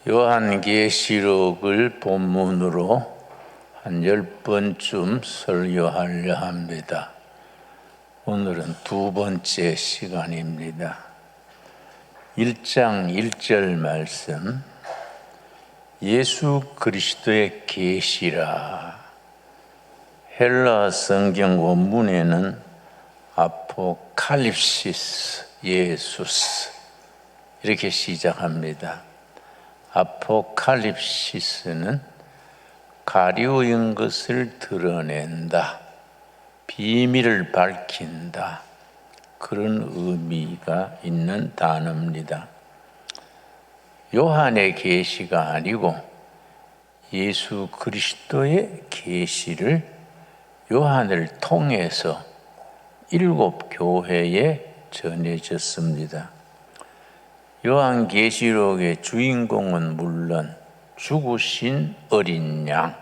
요한계시록을 본문으로 한 10번쯤 설교하려 합니다. 오늘은 두 번째 시간입니다. 1장 1절 말씀, 예수 그리스도의 계시라. 헬라 성경 원문에는 아포칼립시스 예수스 이렇게 시작합니다. 아포칼립시스는 가려운 것을 드러낸다, 비밀을 밝힌다, 그런 의미가 있는 단어입니다. 요한의 계시가 아니고 예수 그리스도의 계시를 요한을 통해서 7 교회에 전해졌습니다. 요한계시록의 주인공은 물론 죽으신 어린 양,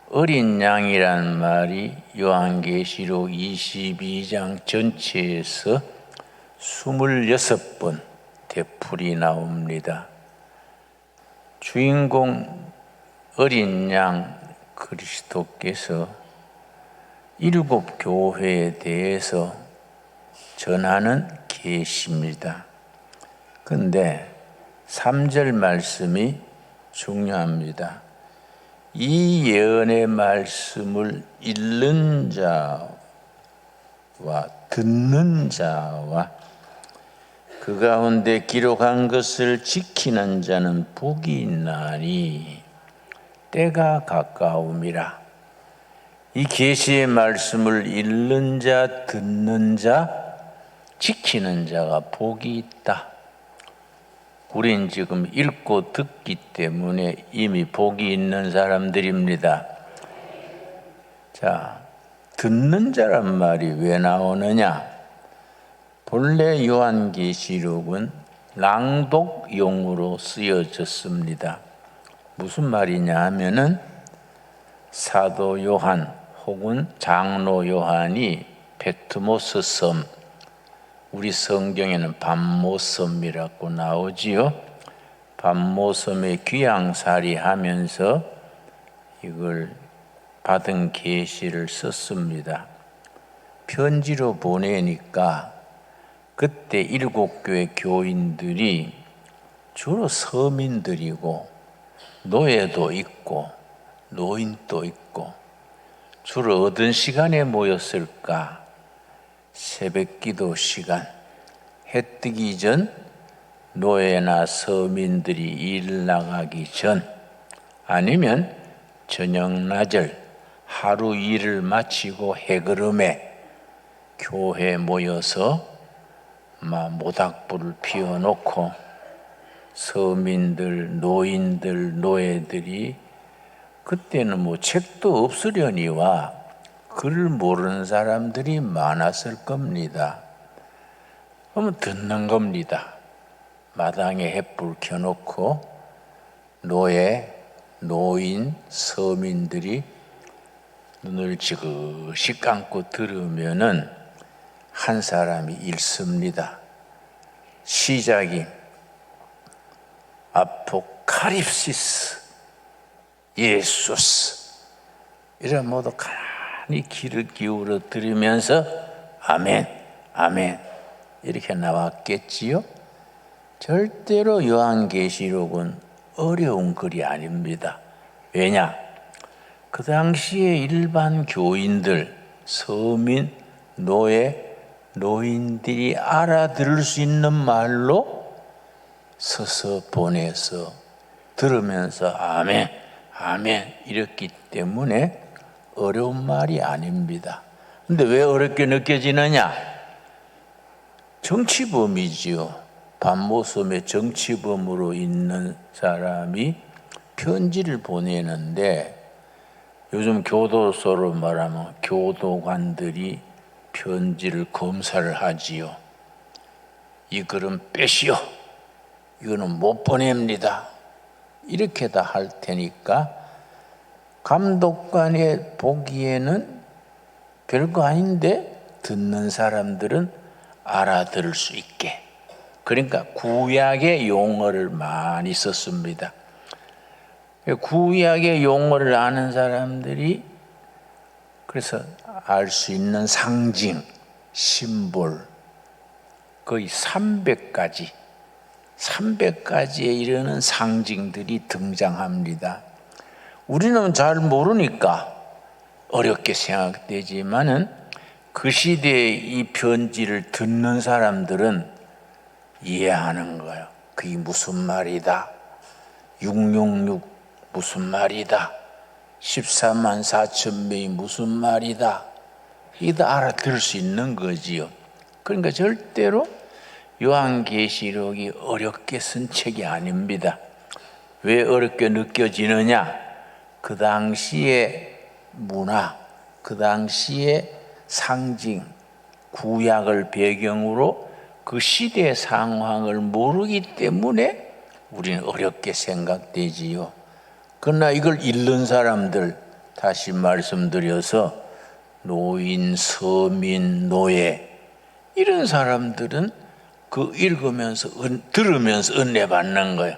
어린 양이란 말이 요한계시록 22장 전체에서 26번 되풀이 나옵니다. 주인공 어린 양 그리스도께서 7 교회에 대해서 전하는 계시입니다. 그런데 3절 말씀이 중요합니다. 이 예언의 말씀을 읽는 자와 듣는 자와 그 가운데 기록한 것을 지키는 자는 복이 있나니 때가 가까움이라. 이 계시의 말씀을 읽는 자, 듣는 자, 지키는 자가 복이 있다. 우린 지금 읽고 듣기 때문에 이미 복이 있는 사람들입니다. 자, 듣는 자란 말이 왜 나오느냐? 본래 요한계시록은 낭독용으로 쓰여졌습니다. 무슨 말이냐 하면은 사도 요한 혹은 장로 요한이 페트모스 섬, 우리 성경에는 밤모섬이라고 나오지요. 밤모섬에 귀양살이 하면서 이걸 받은 계시를 썼습니다. 편지로 보내니까 그때 7 교회 교인들이 주로 서민들이고 노예도 있고 노인도 있고 주로 어떤 시간에 모였을까? 새벽기도 시간, 해 뜨기 전, 노예나 서민들이 일 나가기 전, 아니면 저녁 나절 하루 일을 마치고 해그름에 교회에 모여서 모닥불을 피워놓고 서민들, 노인들, 노예들이 그때는 책도 없으려니와 글을 모르는 사람들이 많았을 겁니다. 그러면 듣는 겁니다. 마당에 햇불 켜놓고 노예, 노인, 서민들이 눈을 지그시 감고 들으면은 한 사람이 읽습니다. 시작이 아포칼립시스 예수스. 이런 모두 가만히 귀를 기울여 들으면서 아멘, 아멘 이렇게 나왔겠지요. 절대로 요한계시록은 어려운 글이 아닙니다. 왜냐? 그 당시에 일반 교인들, 서민, 노예, 노인들이 알아들을 수 있는 말로 서서 보내서 들으면서 아멘, 아멘 이랬기 때문에 어려운 말이 아닙니다. 근데 왜 어렵게 느껴지느냐? 정치범이지요. 밤모섬에 정치범으로 있는 사람이 편지를 보내는데, 요즘 교도소로 말하면 교도관들이 편지를 검사를 하지요. 이 글은 빼시오. 이거는 못 보냅니다. 이렇게 다 할 테니까 감독관이 보기에는 별거 아닌데 듣는 사람들은 알아들을 수 있게 그러니까 구약의 용어를 많이 썼습니다. 구약의 용어를 아는 사람들이 그래서 알 수 있는 상징, 심볼 거의 300가지에 이르는 상징들이 등장합니다. 우리는 잘 모르니까 어렵게 생각되지만은 그 시대에 이 편지를 듣는 사람들은 이해하는 거예요. 그게 무슨 말이다. 666 무슨 말이다. 14만 4천 명이 무슨 말이다. 이게 다 알아들을 수 있는 거지요. 그러니까 절대로 요한계시록이 어렵게 쓴 책이 아닙니다. 왜 어렵게 느껴지느냐? 그 당시의 문화, 그 당시의 상징, 구약을 배경으로 그 시대의 상황을 모르기 때문에 우리는 어렵게 생각되지요. 그러나 이걸 읽는 사람들, 다시 말씀드려서 노인, 서민, 노예 이런 사람들은 그 읽으면서 들으면서 은혜 받는 거예요.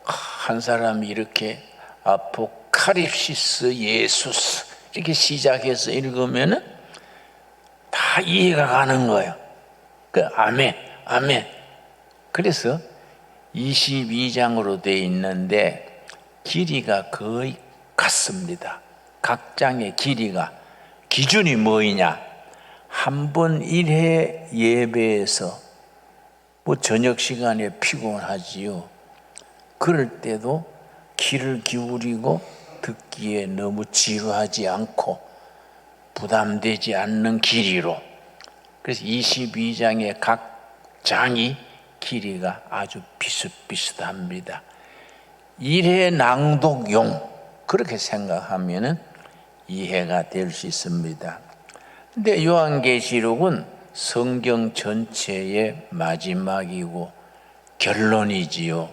한 사람이 이렇게 아포칼립시스 예수스 이렇게 시작해서 읽으면은 다 이해가 가는 거예요. 그 아멘, 아멘. 그래서 22장으로 되어 있는데 길이가 거의 같습니다. 각 장의 길이가 기준이 뭐이냐? 한 번 1회 예배에서 뭐 저녁 시간에 피곤하지요. 그럴 때도 귀를 기울이고 듣기에 너무 지루하지 않고 부담되지 않는 길이로. 그래서 22장의 각 장이 길이가 아주 비슷비슷합니다. 1회 낭독용 그렇게 생각하면은 이해가 될 수 있습니다. 근데 요한계시록은 성경 전체의 마지막이고 결론이지요.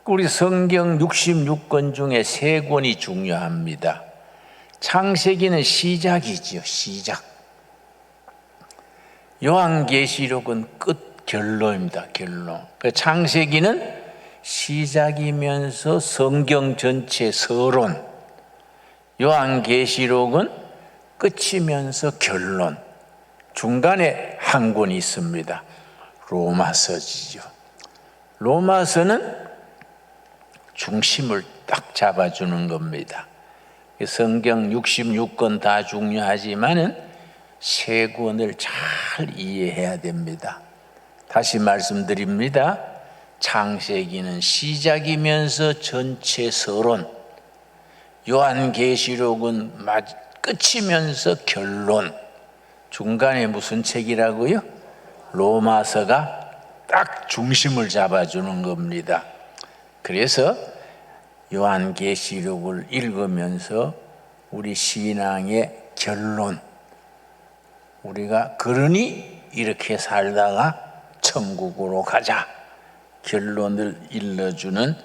우리 성경 66권 중에 3권이 중요합니다. 창세기는 시작이지요. 시작. 요한계시록은 끝 결론입니다. 결론. 창세기는 시작이면서 성경 전체 서론, 요한계시록은 끝이면서 결론, 중간에 한 권이 있습니다. 로마서지죠. 로마서는 중심을 딱 잡아주는 겁니다. 성경 66권 다 중요하지만은 3권을 잘 이해해야 됩니다. 다시 말씀드립니다. 창세기는 시작이면서 전체 서론, 요한계시록은 끝이면서 결론, 중간에 무슨 책이라고요? 로마서가 딱 중심을 잡아주는 겁니다. 그래서 요한계시록을 읽으면서 우리 신앙의 결론, 우리가 그러니 이렇게 살다가 천국으로 가자 결론을 일러주는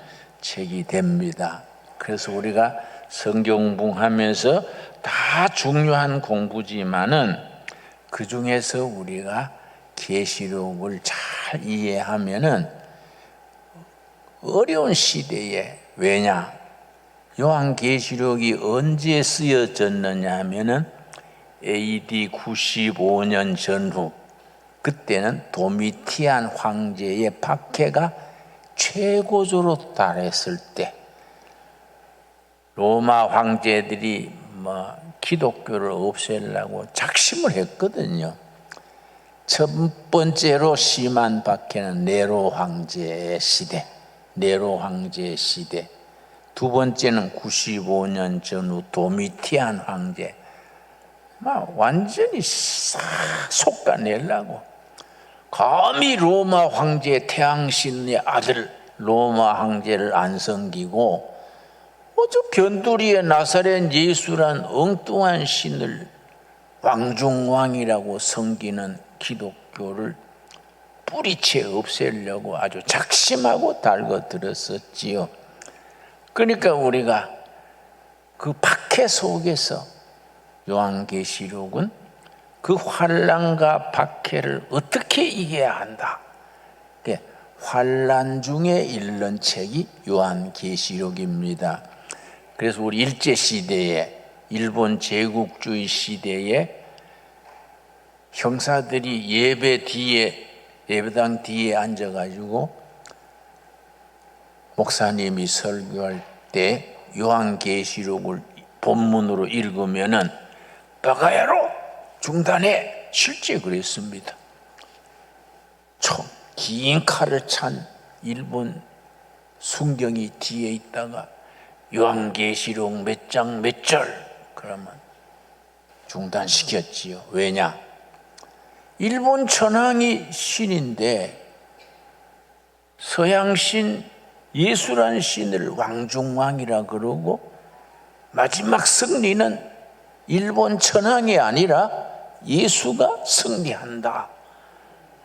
책이 됩니다. 그래서 우리가 성경 공부하면서 다 중요한 공부지만은 그 중에서 우리가 계시록을 잘 이해하면은 어려운 시대에, 왜냐? 요한계시록이 언제 쓰여졌느냐 하면은 AD 95년 전후, 그때는 도미티안 황제의 박해가 최고조로 달했을 때 로마 황제들이 기독교를 없애려고 작심을 했거든요. 첫 번째로 심한 박해는 네로 황제의 시대, 두 번째는 95년 전후 도미티안 황제, 완전히 솎아내려고 감히 로마 황제 태양신의 아들 로마 황제를 안 섬기고 저 변두리의 나사렛 예수란 엉뚱한 신을 왕중왕이라고 섬기는 기독교를 뿌리채 없애려고 아주 작심하고 달궈들었었지요. 그러니까 우리가 그 박해 속에서 요한계시록은 그 환난과 박해를 어떻게 이겨야 한다, 환란 중에 읽는 책이 요한계시록입니다. 그래서 우리 일제시대에, 일본 제국주의 시대에 형사들이 예배당 뒤에 앉아가지고 목사님이 설교할 때 요한계시록을 본문으로 읽으면은 바가야로 중단해, 실제 그랬습니다. 긴 칼을 찬 일본 순경이 뒤에 있다가 요한계시록 몇 장 몇 절 그러면 중단시켰지요. 왜냐? 일본 천황이 신인데 서양신 예수란 신을 왕중왕이라 그러고 마지막 승리는 일본 천황이 아니라 예수가 승리한다.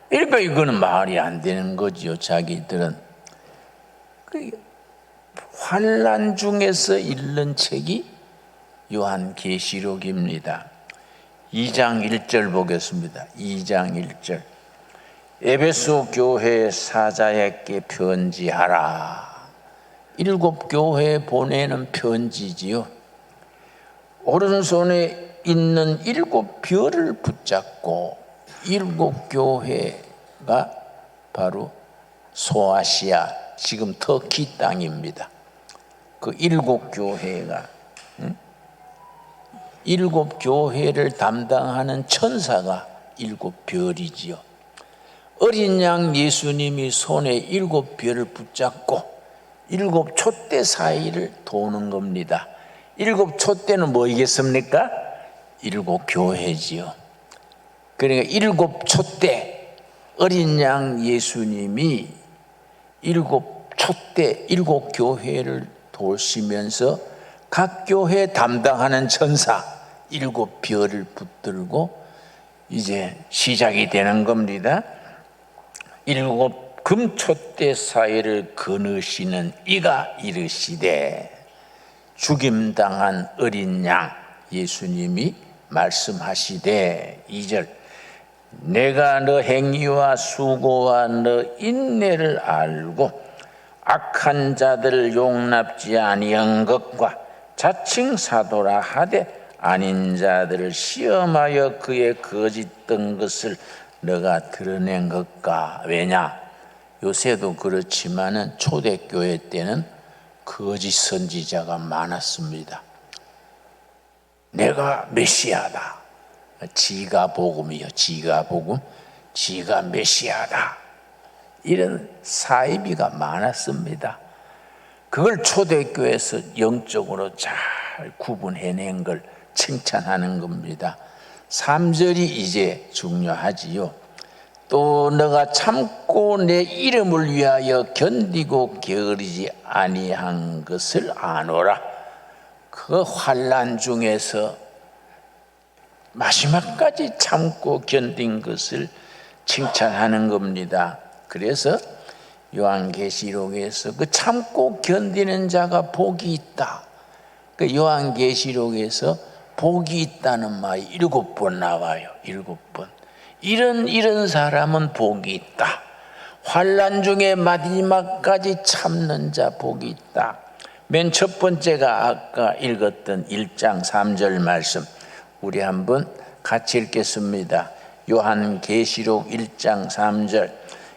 그러니까 이거는 말이 안 되는 거지요. 자기들은 환란 중에서 읽는 책이 요한계시록입니다. 2장 1절 보겠습니다. 2장 1절. 에베소 교회 사자에게 편지하라. 7 교회에 보내는 편지지요. 오른손에 있는 7 별을 붙잡고 7 교회가 바로 소아시아, 지금 터키 땅입니다. 그 7 교회가 7 교회를 담당하는 천사가 7 별이지요. 어린 양 예수님이 손에 7 별을 붙잡고 7 촛대 사이를 도는 겁니다. 7 촛대는 뭐이겠습니까? 7 교회지요. 그러니까 7 촛대, 어린 양 예수님이 7 촛대, 7 교회를 도시면서 각 교회 담당하는 천사 7 별을 붙들고 이제 시작이 되는 겁니다. 7 금촛대 사이를 거느시는 이가 이르시되, 죽임당한 어린 양 예수님이 말씀하시되 2절, 내가 너 행위와 수고와 너 인내를 알고 악한 자들을 용납지 아니한 것과 자칭 사도라 하되 아닌 자들을 시험하여 그의 거짓된 것을 너가 드러낸 것과. 왜냐? 요새도 그렇지만은 초대교회 때는 거짓 선지자가 많았습니다. 내가 메시아다, 지가 복음이요, 지가 복음, 지가 메시아다, 이런 사이비가 많았습니다. 그걸 초대교회에서 영적으로 잘 구분해낸 걸 칭찬하는 겁니다. 3절이 이제 중요하지요. 또 너가 참고 내 이름을 위하여 견디고 게으르지 아니한 것을 아노라. 그 환난 중에서 마지막까지 참고 견딘 것을 칭찬하는 겁니다. 그래서 요한계시록에서 그 참고 견디는 자가 복이 있다. 그 요한계시록에서 복이 있다는 말이 7번 나와요. 7번. 이런 사람은 복이 있다. 환난 중에 마지막까지 참는 자 복이 있다. 맨 첫 번째가 아까 읽었던 1장 3절 말씀, 우리 한번 같이 읽겠습니다. 요한계시록 1장 3절.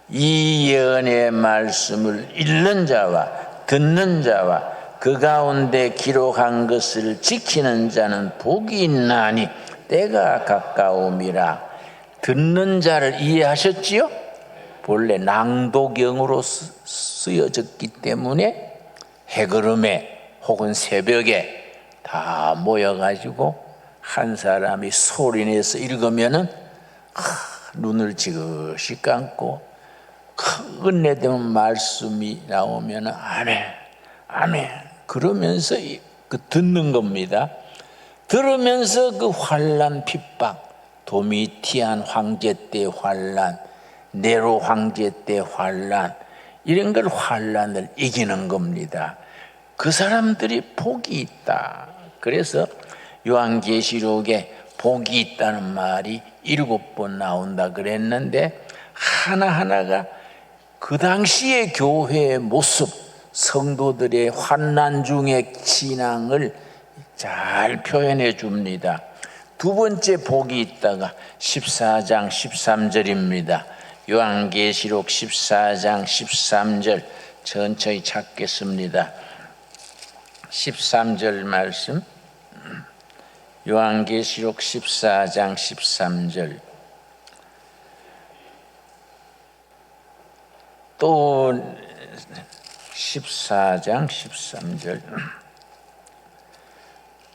이 예언의 말씀을 읽는 자와 듣는 자와 그 가운데 기록한 것을 지키는 자는 복이 있나니 때가 가까움이라. 듣는 자를 이해하셨지요? 본래 낭독형으로 쓰여졌기 때문에 해그름에 혹은 새벽에 다 모여가지고 한 사람이 소리내서 읽으면은 눈을 지그시 감고 은혜되는 말씀이 나오면은 아멘, 아멘 그러면서 그 듣는 겁니다. 들으면서 그 환난 핍박, 도미티안 황제 때 환난, 네로 황제 때 환난, 이런 걸 환난을 이기는 겁니다. 그 사람들이 복이 있다. 그래서 요한계시록에 복이 있다는 말이 7번 나온다 그랬는데 하나하나가 그 당시의 교회의 모습, 성도들의 환난 중의 신앙을 잘 표현해 줍니다. 두 번째 복이 있다가 14장 13절입니다. 요한계시록 14장 13절 천천히 찾겠습니다. 13절 말씀, 요한계시록 14장 13절. 또 14장 13절.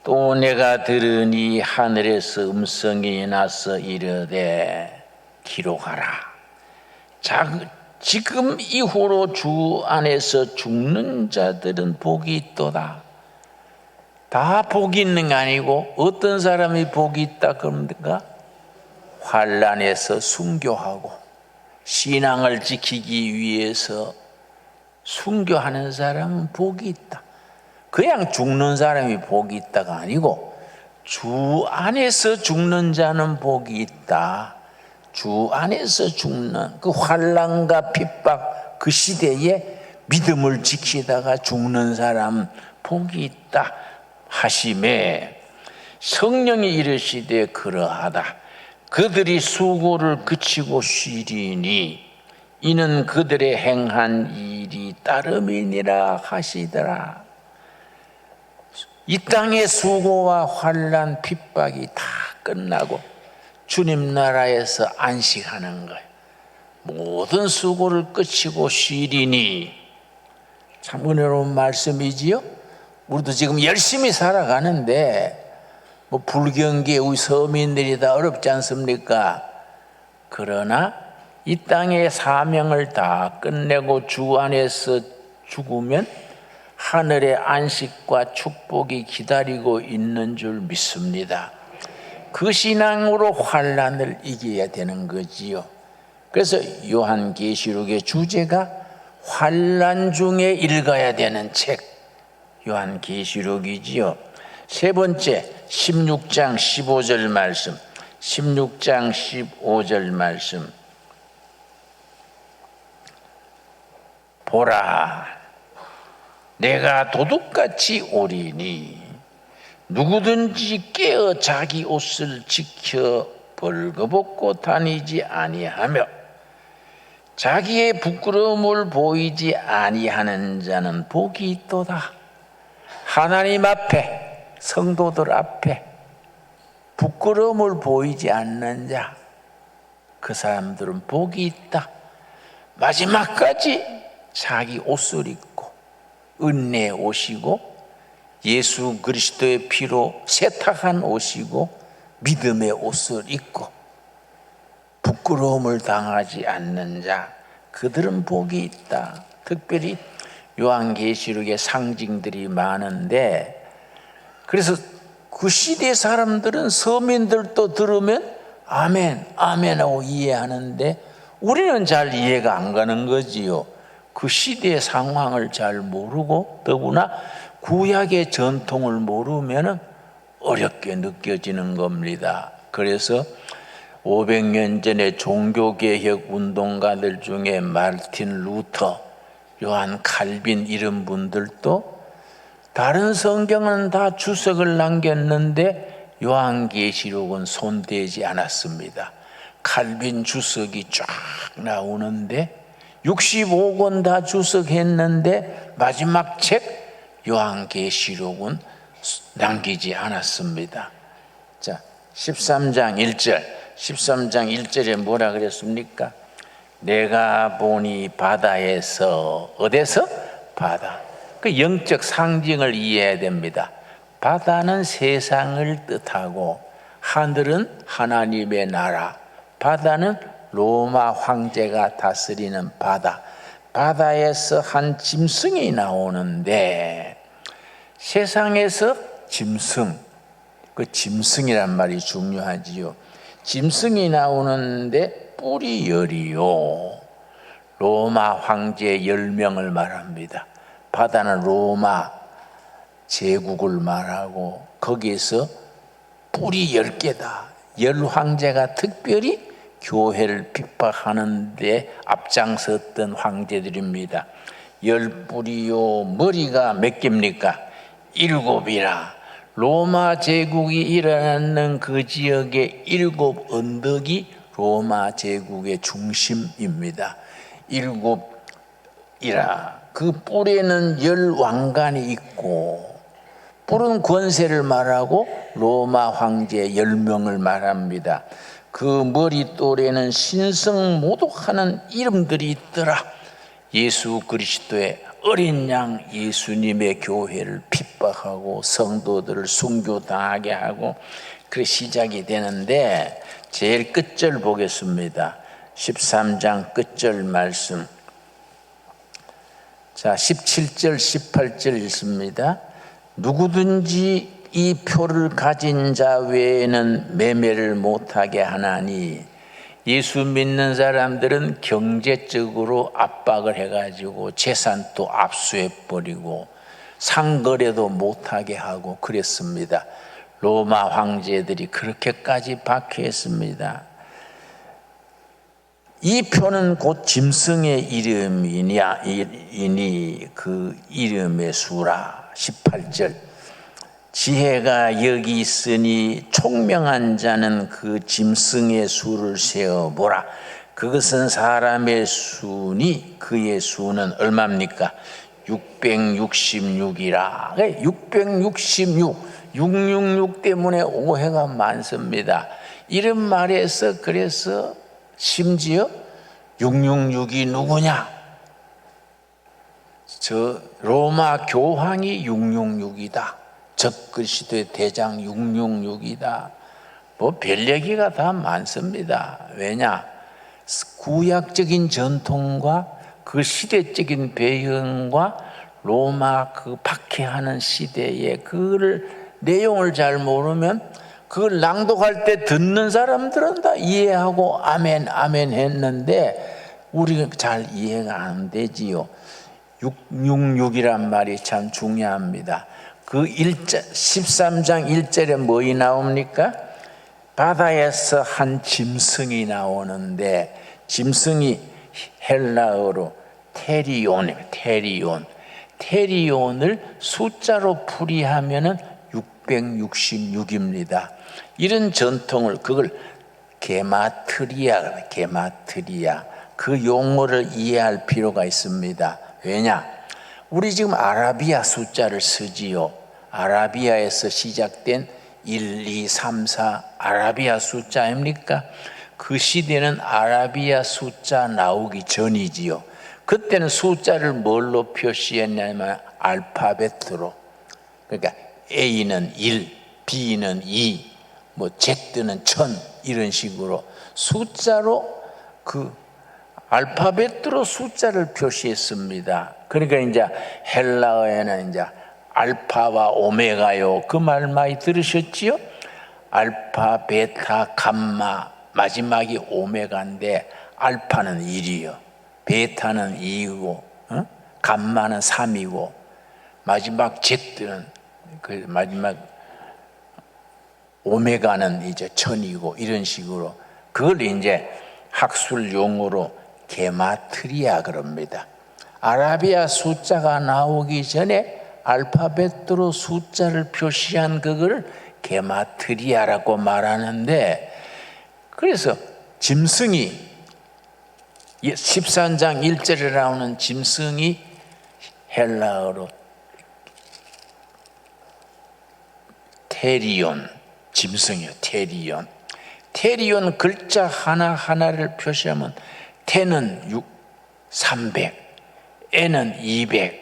또 내가 들으니 하늘에서 음성이 나서 이르되 기록하라. 지금 이후로 주 안에서 죽는 자들은 복이 있도다. 다 복이 있는 게 아니고 어떤 사람이 복이 있다 그럽니까? 환난에서 순교하고 신앙을 지키기 위해서 순교하는 사람은 복이 있다. 그냥 죽는 사람이 복이 있다가 아니고 주 안에서 죽는 자는 복이 있다. 주 안에서 죽는 그 환난과 핍박 그 시대에 믿음을 지키다가 죽는 사람 복이 있다 하심에 성령이 이르시되 그러하다. 그들이 수고를 그치고 쉬리니 이는 그들의 행한 일이 따름이니라 하시더라. 이 땅의 수고와 환난 핍박이 다 끝나고 주님 나라에서 안식하는 거예요. 모든 수고를 끝이고 쉬리니. 참 은혜로운 말씀이지요. 우리도 지금 열심히 살아가는데 뭐 불경기에 우리 서민들이 다 어렵지 않습니까? 그러나 이 땅의 사명을 다 끝내고 주 안에서 죽으면 하늘의 안식과 축복이 기다리고 있는 줄 믿습니다. 그 신앙으로 환난을 이겨야 되는 거지요. 그래서 요한계시록의 주제가 환난 중에 읽어야 되는 책 요한계시록이지요. 세 번째 16장 15절 말씀, 16장 15절 말씀. 보라, 내가 도둑같이 오리니 누구든지 깨어 자기 옷을 지켜 벌거벗고 다니지 아니하며 자기의 부끄러움을 보이지 아니하는 자는 복이 있도다. 하나님 앞에, 성도들 앞에 부끄러움을 보이지 않는 자, 그 사람들은 복이 있다. 마지막까지 자기 옷을 입고 은혜의 옷이고 예수 그리스도의 피로 세탁한 옷이고 믿음의 옷을 입고 부끄러움을 당하지 않는 자, 그들은 복이 있다. 특별히 요한계시록의 상징들이 많은데, 그래서 그 시대 사람들은 서민들도 들으면 아멘, 아멘 하고 이해하는데 우리는 잘 이해가 안 가는 거지요. 그 시대의 상황을 잘 모르고 더구나 구약의 전통을 모르면 어렵게 느껴지는 겁니다. 그래서 500년 전에 종교개혁 운동가들 중에 마르틴 루터, 요한 칼빈 이런 분들도 다른 성경은 다 주석을 남겼는데 요한계시록은 손대지 않았습니다. 칼빈 주석이 쫙 나오는데 65권 다 주석했는데 마지막 책 요한계시록은 남기지 않았습니다. 자, 13장 1절, 13장 1절에 뭐라 그랬습니까? 내가 보니 바다에서, 어디서? 바다. 그 영적 상징을 이해해야 됩니다. 바다는 세상을 뜻하고 하늘은 하나님의 나라, 바다는 로마 황제가 다스리는 바다. 바다에서 한 짐승이 나오는데 세상에서 짐승, 그 짐승이란 말이 중요하지요. 짐승이 나오는데 뿔이 10이요. 로마 황제 10명을 말합니다. 바다는 로마 제국을 말하고 거기에서 뿔이 10개다. 10황제가 특별히 교회를 핍박하는 데 앞장섰던 황제들입니다. 10뿌리요 머리가 몇 개입니까? 7이라. 로마 제국이 일어나는 그 지역의 7 언덕이 로마 제국의 중심입니다. 7이라. 그 뿔에는 10 왕관이 있고, 뿔은 권세를 말하고 로마 황제 10명을 말합니다. 그 머리돌에는 신성 모독하는 이름들이 있더라. 예수 그리스도의 어린 양 예수님의 교회를 핍박하고 성도들을 순교당하게 하고, 그 시작이 되는데, 제일 끝절 보겠습니다. 13장 끝절 말씀. 자, 17절 18절 읽습니다. 누구든지 이 표를 가진 자 외에는 매매를 못하게 하나니, 예수 믿는 사람들은 경제적으로 압박을 해가지고 재산도 압수해버리고 상거래도 못하게 하고 그랬습니다. 로마 황제들이 그렇게까지 박해했습니다. 이 표는 곧 짐승의 이름이니 그 이름의 수라. 18절. 지혜가 여기 있으니 총명한 자는 그 짐승의 수를 세어보라. 그것은 사람의 수니 그의 수는 얼마입니까? 666이라. 666, 666 때문에 오해가 많습니다. 이런 말에서 그래서 심지어 666이 누구냐? 저 로마 교황이 666이다. 적그리스도의 대장 666이다. 뭐 별 얘기가 다 많습니다. 왜냐? 구약적인 전통과 그 시대적인 배경과 로마 그 박해하는 시대의 그 내용을 잘 모르면 그걸 낭독할 때 듣는 사람들은 다 이해하고 아멘 아멘 했는데 우리가 잘 이해가 안 되지요. 666이란 말이 참 중요합니다. 그 13장 1절에 뭐이 나옵니까? 바다에서 한 짐승이 나오는데, 짐승이 헬라어로 테리온을 숫자로 풀이하면은 666입니다. 이런 전통을, 그걸 게마트리아, 그 용어를 이해할 필요가 있습니다. 왜냐? 우리 지금 아라비아 숫자를 쓰지요. 아라비아에서 시작된 1, 2, 3, 4 아라비아 숫자 아닙니까? 그 시대는 아라비아 숫자 나오기 전이지요. 그때는 숫자를 뭘로 표시했냐면 알파벳으로. 그러니까 A는 1, B는 2, 뭐 Z는 1000 이런 식으로 숫자로 그 알파벳으로 숫자를 표시했습니다. 그러니까 이제 헬라어에는 이제 알파와 오메가요. 그 말 많이 들으셨지요? 알파, 베타, 감마, 마지막이 오메가인데 알파는 1이요. 베타는 2이고, 감마는 3이고, 마지막 Z는 그 마지막 오메가는 이제 1000이고 이런 식으로 그걸 이제 학술 용어로 게마트리아 그럽니다. 아라비아 숫자가 나오기 전에 알파벳으로 숫자를 표시한 그걸 게마트리아라고 말하는데, 그래서 짐승이 13장 1절에 나오는 짐승이 헬라어로 테리온, 짐승이요. 테리온 글자 하나하나를 표시하면 테는 300, 에는 200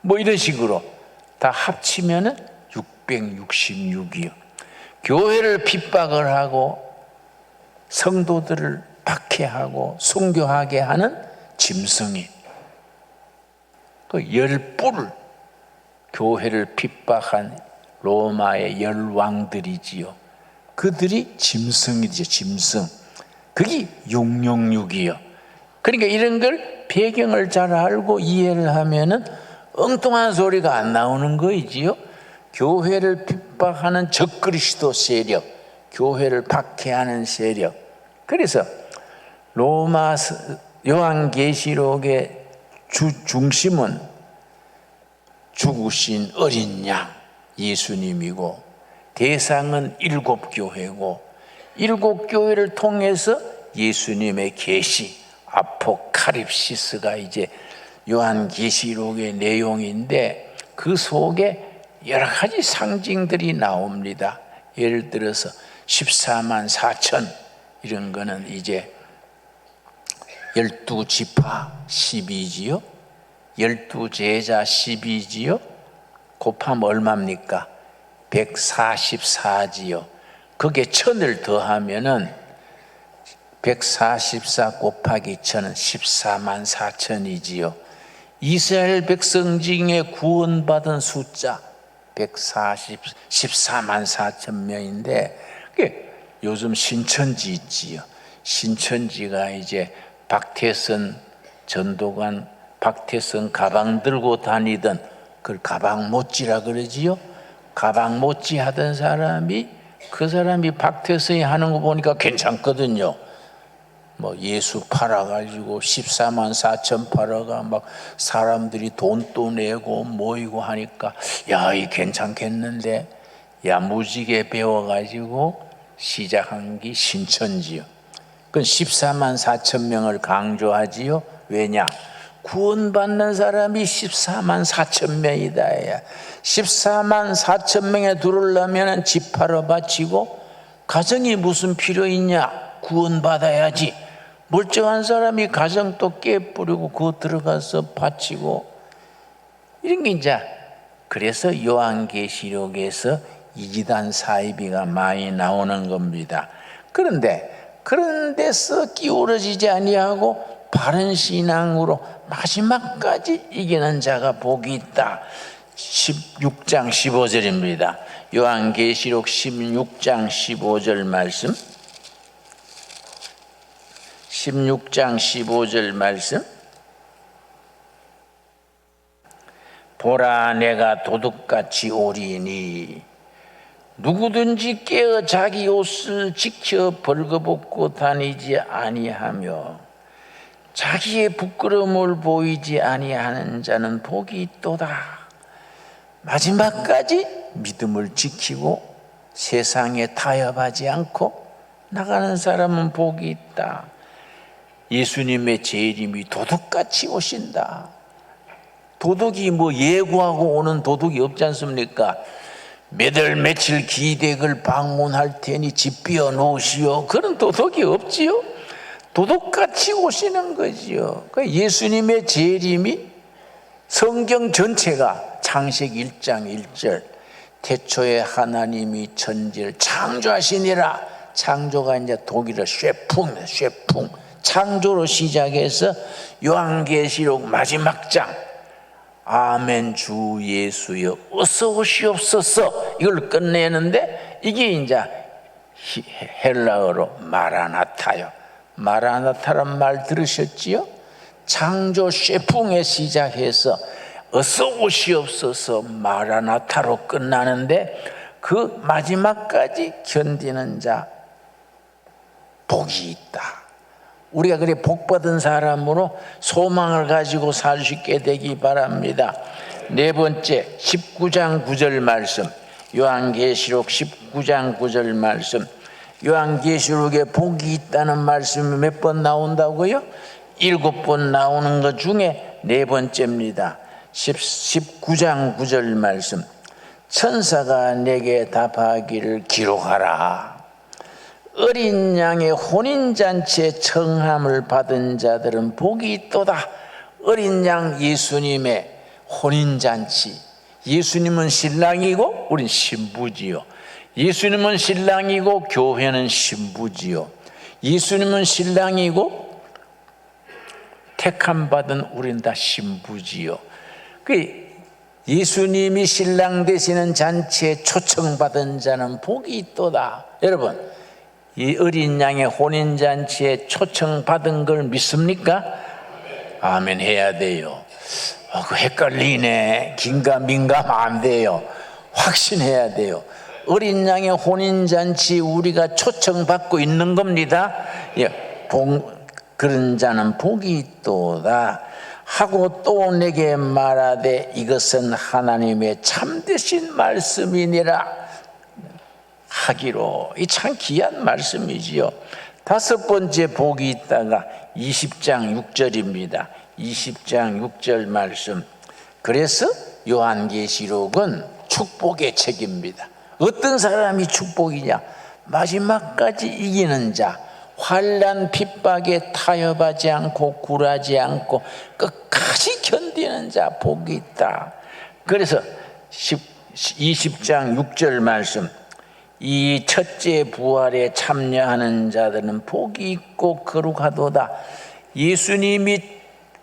뭐 이런 식으로 다 합치면은 666이요. 교회를 핍박을 하고 성도들을 박해하고 순교하게 하는 짐승이, 그 10뿔을 교회를 핍박한 로마의 10왕들이지요. 그들이 짐승이죠. 짐승. 그게 666이요. 그러니까 이런 걸 배경을 잘 알고 이해를 하면은 엉뚱한 소리가 안 나오는 거이지요. 교회를 핍박하는 적그리스도 세력, 교회를 박해하는 세력. 그래서 요한계시록의 중심은 죽으신 어린 양 예수님이고, 대상은 7교회고, 7교회를 통해서 예수님의 계시 아포칼립시스가 이제 요한계시록의 내용인데, 그 속에 여러 가지 상징들이 나옵니다. 예를 들어서 14만 4천 이런 거는 이제 12지파 10이지요, 12제자 10이지요, 곱하면 얼마입니까? 144지요. 거기에 1000을 더하면은 144 곱하기 1000은 14만 4천이지요. 이스라엘 백성 중에 구원받은 숫자 14만 4천 명인데, 그게 요즘 신천지 있지요. 신천지가 이제 박태선 전도관, 박태선 가방 들고 다니던 그걸 가방 못지라 그러지요. 가방 못지 하던 사람이, 그 사람이 박태선이 하는 거 보니까 괜찮거든요. 뭐 예수 팔아가지고 14만 4천 팔아가 막 사람들이 돈도 내고 모이고 하니까, 야, 이 괜찮겠는데, 야무지게 배워가지고 시작한 게 신천지요. 그건 14만 4천 명을 강조하지요. 왜냐? 구원받는 사람이 14만 4천 명이다. 14만 4천 명에 들어오려면 집 팔아 바치고, 가정이 무슨 필요 있냐? 구원받아야지. 멀쩡한 사람이 가정 또 깨뿌리고 그거 들어가서 바치고, 이런 게 이제, 그래서 요한계시록에서 이지단 사이비가 많이 나오는 겁니다. 그런데 그런 데서 기울어지지 아니하고 바른 신앙으로 마지막까지 이기는 자가 복이 있다. 16장 15절입니다. 요한계시록 16장 15절 말씀. 16장 15절 말씀. 보라, 내가 도둑같이 오리니 누구든지 깨어 자기 옷을 지켜 벌거벗고 다니지 아니하며 자기의 부끄러움을 보이지 아니하는 자는 복이 있도다. 마지막까지 믿음을 지키고 세상에 타협하지 않고 나가는 사람은 복이 있다. 예수님의 재림이 도둑같이 오신다. 도둑이 뭐 예고하고 오는 도둑이 없지 않습니까? 몇월 며칠 기댁을 방문할 테니 집 비워 놓으시오. 그런 도둑이 없지요. 도둑같이 오시는 거지요. 그러니까 예수님의 재림이 성경 전체가 창세기 1장 1절 태초에 하나님이 천지를 창조하시니라. 창조가 이제 독일어 쉐풍 창조로 시작해서 요한계시록 마지막 장 아멘 주 예수여 어서 오시옵소서 이걸 끝내는데, 이게 이제 헬라어로 마라나타요. 마라나타란 말 들으셨지요? 창조 쉐풍에 시작해서 어서 오시옵소서 마라나타로 끝나는데, 그 마지막까지 견디는 자 복이 있다. 우리가 그래 복받은 사람으로 소망을 가지고 살 수 있게 되기 바랍니다. 네 번째 19장 9절 말씀. 요한계시록 19장 9절 말씀. 요한계시록에 복이 있다는 말씀이 몇 번 나온다고요? 7번 나오는 것 중에 네 번째입니다. 19장 9절 말씀. 천사가 내게 답하기를 기록하라. 어린 양의 혼인잔치에 청함을 받은 자들은 복이 있도다. 어린 양 예수님의 혼인잔치. 예수님은 신랑이고 우린 신부지요. 예수님은 신랑이고 교회는 신부지요. 예수님은 신랑이고 택함 받은 우린 다 신부지요. 그 예수님이 신랑 되시는 잔치에 초청받은 자는 복이 있도다. 여러분, 이 어린 양의 혼인잔치에 초청받은 걸 믿습니까? 아멘 해야 돼요. 그 헷갈리네. 긴가민가 안 돼요. 확신해야 돼요. 어린 양의 혼인잔치 우리가 초청받고 있는 겁니다. 그런 자는 복이 있도다 하고 또 내게 말하되 이것은 하나님의 참되신 말씀이니라 하기로. 이 참 귀한 말씀이지요. 다섯 번째 복이 있다가 20장 6절입니다. 20장 6절 말씀. 그래서 요한계시록은 축복의 책입니다. 어떤 사람이 축복이냐? 마지막까지 이기는 자, 환난 핍박에 타협하지 않고 굴하지 않고 끝까지 견디는 자 복이 있다. 그래서 20장 6절 말씀. 이 첫째 부활에 참여하는 자들은 복이 있고 거룩하도다. 예수님이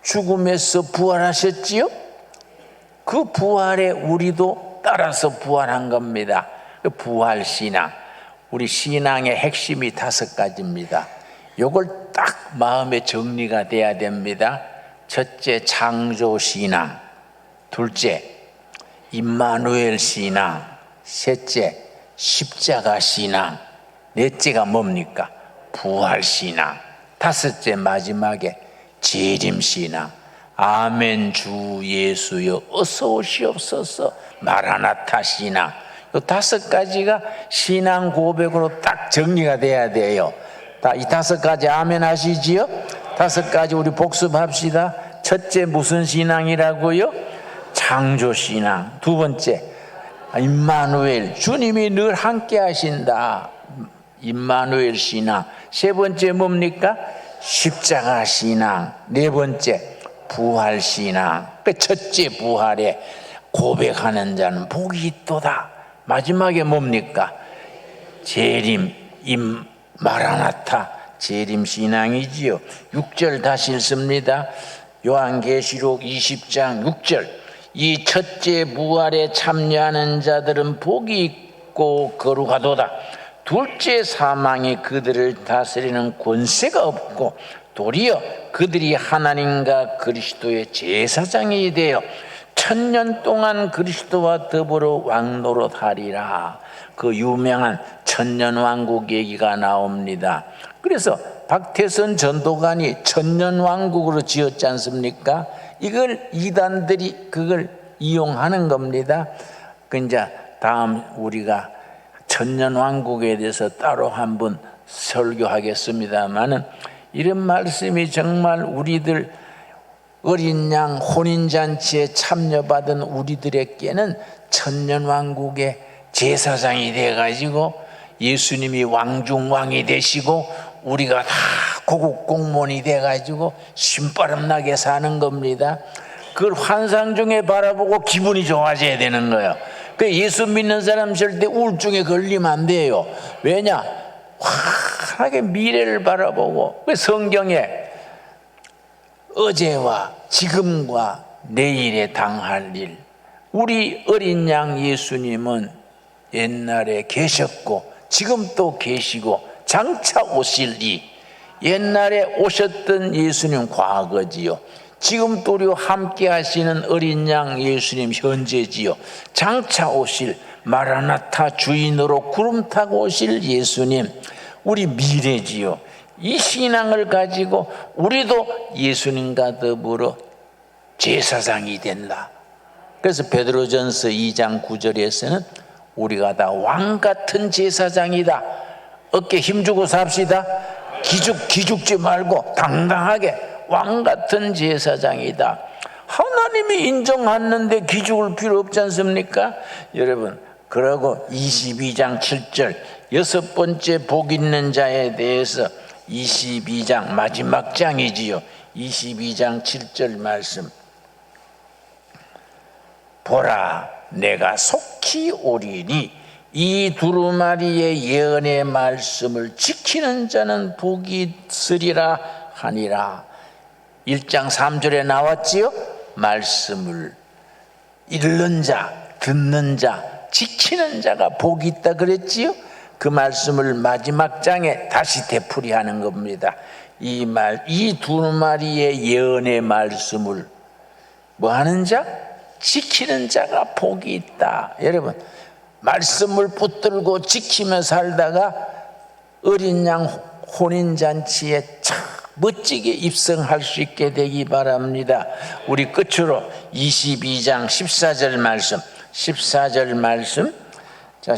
죽음에서 부활하셨지요? 그 부활에 우리도 따라서 부활한 겁니다. 부활신앙, 우리 신앙의 핵심이 다섯 가지입니다. 이걸 딱 마음에 정리가 돼야 됩니다. 첫째, 창조신앙. 둘째, 임마누엘 신앙. 셋째, 십자가신앙. 넷째가 뭡니까? 부활신앙. 다섯째, 마지막에 재림신앙. 아멘 주 예수여 어서 오시옵소서 마라나타 신앙. 이 다섯 가지가 신앙 고백으로 딱 정리가 돼야 돼요. 이 다섯 가지 아멘 하시지요? 다섯 가지 우리 복습합시다. 첫째 무슨 신앙이라고요? 창조신앙. 두 번째 임마누엘, 주님이 늘 함께 하신다. 임마누엘 신앙. 세 번째 뭡니까? 십자가 신앙. 네 번째 부활신앙. 첫째 부활에 고백하는 자는 복이 있도다. 마지막에 뭡니까? 재림, 마라나타, 재림신앙이지요. 6절 다시 읽습니다. 요한계시록 20장 6절. 이 첫째 부활에 참여하는 자들은 복이 있고 거룩하도다. 둘째 사망이 그들을 다스리는 권세가 없고 도리어 그들이 하나님과 그리스도의 제사장이 되어 천년 동안 그리스도와 더불어 왕노릇하리라. 그 유명한 천년왕국 얘기가 나옵니다. 그래서 박태선 전도관이 천년왕국으로 지었지 않습니까? 이걸 이단들이 그걸 이용하는 겁니다. 그 이제 다음 우리가 천년왕국에 대해서 따로 한번 설교하겠습니다만은 이런 말씀이 정말 우리들 어린 양 혼인잔치에 참여받은 우리들에게는 천년왕국의 제사장이 돼가지고 예수님이 왕중왕이 되시고 우리가 다 고국 공무원이 돼가지고 신바람나게 사는 겁니다. 그걸 환상 중에 바라보고 기분이 좋아져야 되는 거예요. 그 예수 믿는 사람 절대 우울증에 걸리면 안 돼요. 왜냐? 환하게 미래를 바라보고 성경에 어제와 지금과 내일에 당할 일, 우리 어린 양 예수님은 옛날에 계셨고 지금 또 계시고 장차 오실 이, 옛날에 오셨던 예수님 과거지요. 지금 또 우리와 함께 하시는 어린 양 예수님 현재지요. 장차 오실 마라나타 주인으로 구름 타고 오실 예수님 우리 미래지요. 이 신앙을 가지고 우리도 예수님과 더불어 제사장이 된다. 그래서 베드로전서 2장 9절에서는 우리가 다 왕같은 제사장이다. 어깨 힘주고 삽시다. 기죽지 말고 당당하게 왕같은 제사장이다. 하나님이 인정하는데 기죽을 필요 없지 않습니까? 여러분, 그러고 22장 7절 여섯 번째 복 있는 자에 대해서 22장 마지막 장이지요. 22장 7절 말씀. 보라, 내가 속히 오리니 이 두루마리의 예언의 말씀을 지키는 자는 복이 있으리라 하니라. 1장 3절에 나왔지요. 말씀을 읽는 자, 듣는 자, 지키는 자가 복이 있다 그랬지요. 그 말씀을 마지막 장에 다시 되풀이하는 겁니다. 이 두루마리의 예언의 말씀을 뭐 하는 자? 지키는 자가 복이 있다. 여러분, 말씀을 붙들고 지키며 살다가 어린 양 혼인잔치에 참 멋지게 입성할 수 있게 되기 바랍니다. 우리 끝으로 22장 14절 말씀, 14절 말씀. 자,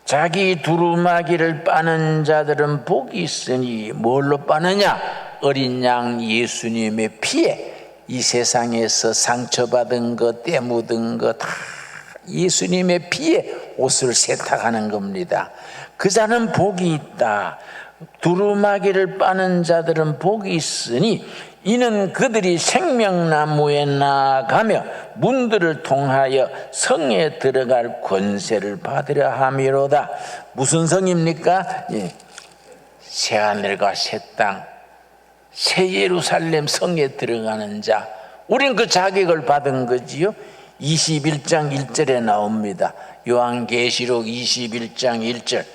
자기 두루마기를 빠는 자들은 복이 있으니 뭘로 빠느냐? 어린 양 예수님의 피에 이 세상에서 상처받은 것, 때 묻은 것 다 예수님의 피에 옷을 세탁하는 겁니다. 그 자는 복이 있다. 두루마기를 빠는 자들은 복이 있으니 이는 그들이 생명나무에 나아가며 문들을 통하여 성에 들어갈 권세를 받으려 함이로다. 무슨 성입니까? 새하늘과 새 땅, 새 예루살렘 성에 들어가는 자, 우린 그 자격을 받은 거지요. 21장 1절에 나옵니다. 요한계시록 21장 1절.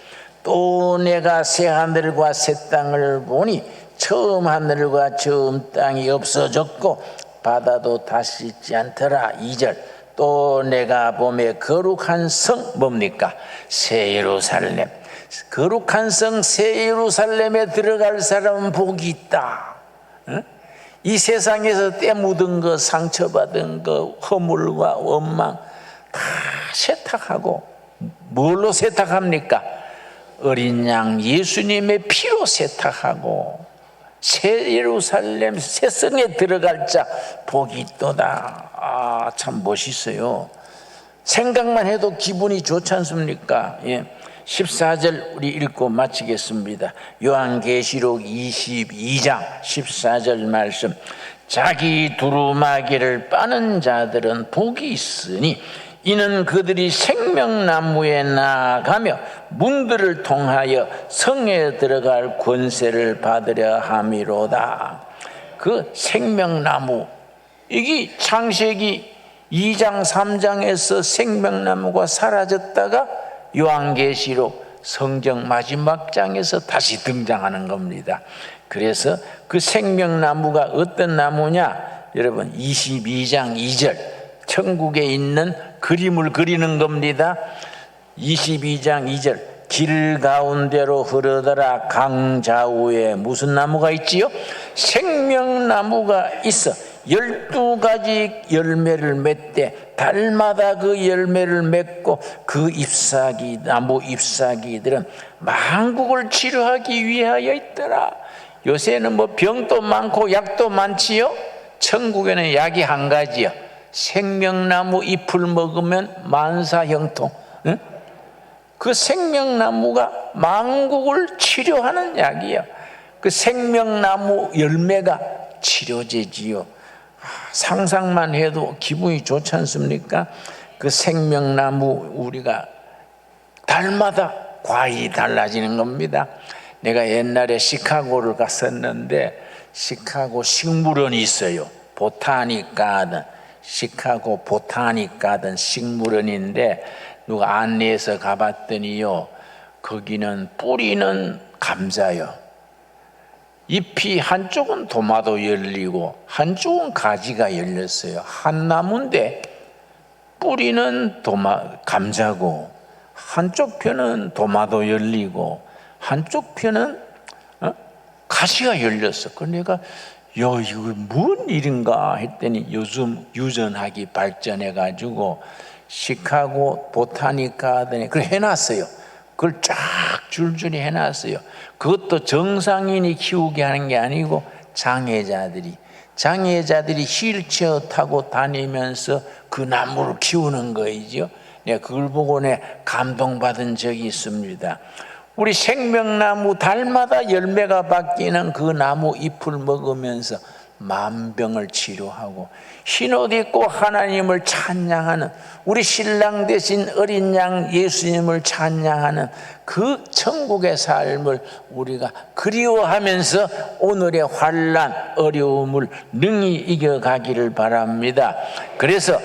또 내가 새 하늘과 새 땅을 보니 처음 하늘과 처음 땅이 없어졌고 바다도 다시 있지 않더라. 2절. 또 내가 보매 거룩한 성, 뭡니까? 새 예루살렘. 거룩한 성 새 예루살렘에 들어갈 사람은 복이 있다. 응? 이 세상에서 때 묻은 것, 상처받은 것, 허물과 원망 다 세탁하고, 뭘로 세탁합니까? 어린 양 예수님의 피로 세탁하고 새 예루살렘 새 성에 들어갈 자 복이 있도다. 아, 참 멋있어요. 생각만 해도 기분이 좋지 않습니까? 14절 우리 읽고 마치겠습니다. 요한계시록 22장 14절 말씀. 자기 두루마기를 빠는 자들은 복이 있으니 이는 그들이 생명나무에 나아가며 문들을 통하여 성에 들어갈 권세를 받으려 함이로다. 그 생명나무, 이게 창세기 2장 3장에서 생명나무가 사라졌다가 요한계시록 성경 마지막 장에서 다시 등장하는 겁니다. 그래서 그 생명나무가 어떤 나무냐? 여러분 22장 2절 천국에 있는 그림을 그리는 겁니다. 22장 2절. 길 가운데로 흐르더라 강 좌우에 무슨 나무가 있지요? 생명나무가 있어 12가지 열매를 맺되 달마다 그 열매를 맺고 그 잎사귀, 나무 잎사귀들은 만국을 치료하기 위하여 있더라. 요새는 뭐 병도 많고 약도 많지요? 천국에는 약이 한 가지요. 생명나무 잎을 먹으면 만사형통. 응? 그 생명나무가 만국을 치료하는 약이야. 그 생명나무 열매가 치료제지요. 상상만 해도 기분이 좋지 않습니까? 그 생명나무 우리가 달마다 과일이 달라지는 겁니다. 내가 옛날에 시카고를 갔었는데 시카고 식물원이 있어요. 보타닉 가든, 시카고 보타닉 가든 식물원인데 누가 안내해서 가봤더니요, 거기는 뿌리는 감자요, 잎이 한쪽은 도마도 열리고 한쪽은 가지가 열렸어요. 한 나무인데 뿌리는 감자고 한쪽 편은 도마도 열리고 한쪽 편은 가지가 열렸어. 그래서 내가 이거 뭔 일인가 했더니 요즘 유전학이 발전해가지고 시카고 보타닉 가든에 그걸 해놨어요. 그걸 쫙 줄줄이 해놨어요. 그것도 정상인이 키우게 하는 게 아니고 장애자들이 휠체어 타고 다니면서 그 나무를 키우는 거이죠. 내가 그걸 보고 감동받은 적이 있습니다. 우리 생명나무 달마다 열매가 바뀌는 그 나무 잎을 먹으면서 만병을 치료하고 흰옷 입고 하나님을 찬양하는 우리 신랑 되신 어린 양 예수님을 찬양하는 그 천국의 삶을 우리가 그리워하면서 오늘의 환난 어려움을 능히 이겨가기를 바랍니다. 그래서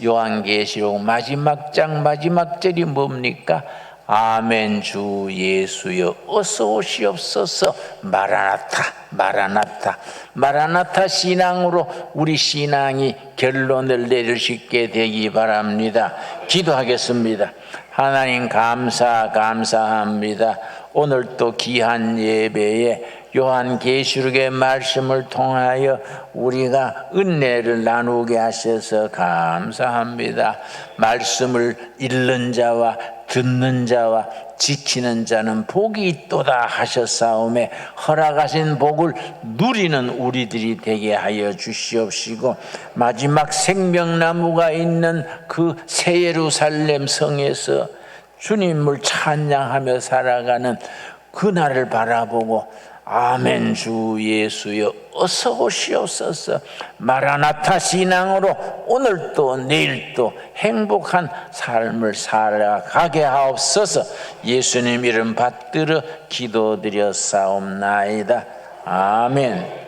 요한계시록 마지막 장 마지막 절이 뭡니까? 아멘 주 예수여 어서 오시옵소서. 마라나타 마라나타 마라나타 신앙으로 우리 신앙이 결론을 내릴 수 있게 되기 바랍니다. 기도하겠습니다. 하나님 감사합니다. 오늘 또 귀한 예배에 요한계시록의 말씀을 통하여 우리가 은혜를 나누게 하셔서 감사합니다. 말씀을 읽는 자와 듣는 자와 지키는 자는 복이 있도다 하셨사오매 허락하신 복을 누리는 우리들이 되게 하여 주시옵시고, 마지막 생명나무가 있는 그 새 예루살렘 성에서 주님을 찬양하며 살아가는 그날을 바라보고 아멘 주 예수여 어서 오시옵소서, 마라나타 신앙으로 오늘도 내일도 행복한 삶을 살아가게 하옵소서. 예수님 이름 받들어 기도드렸사옵나이다. 아멘.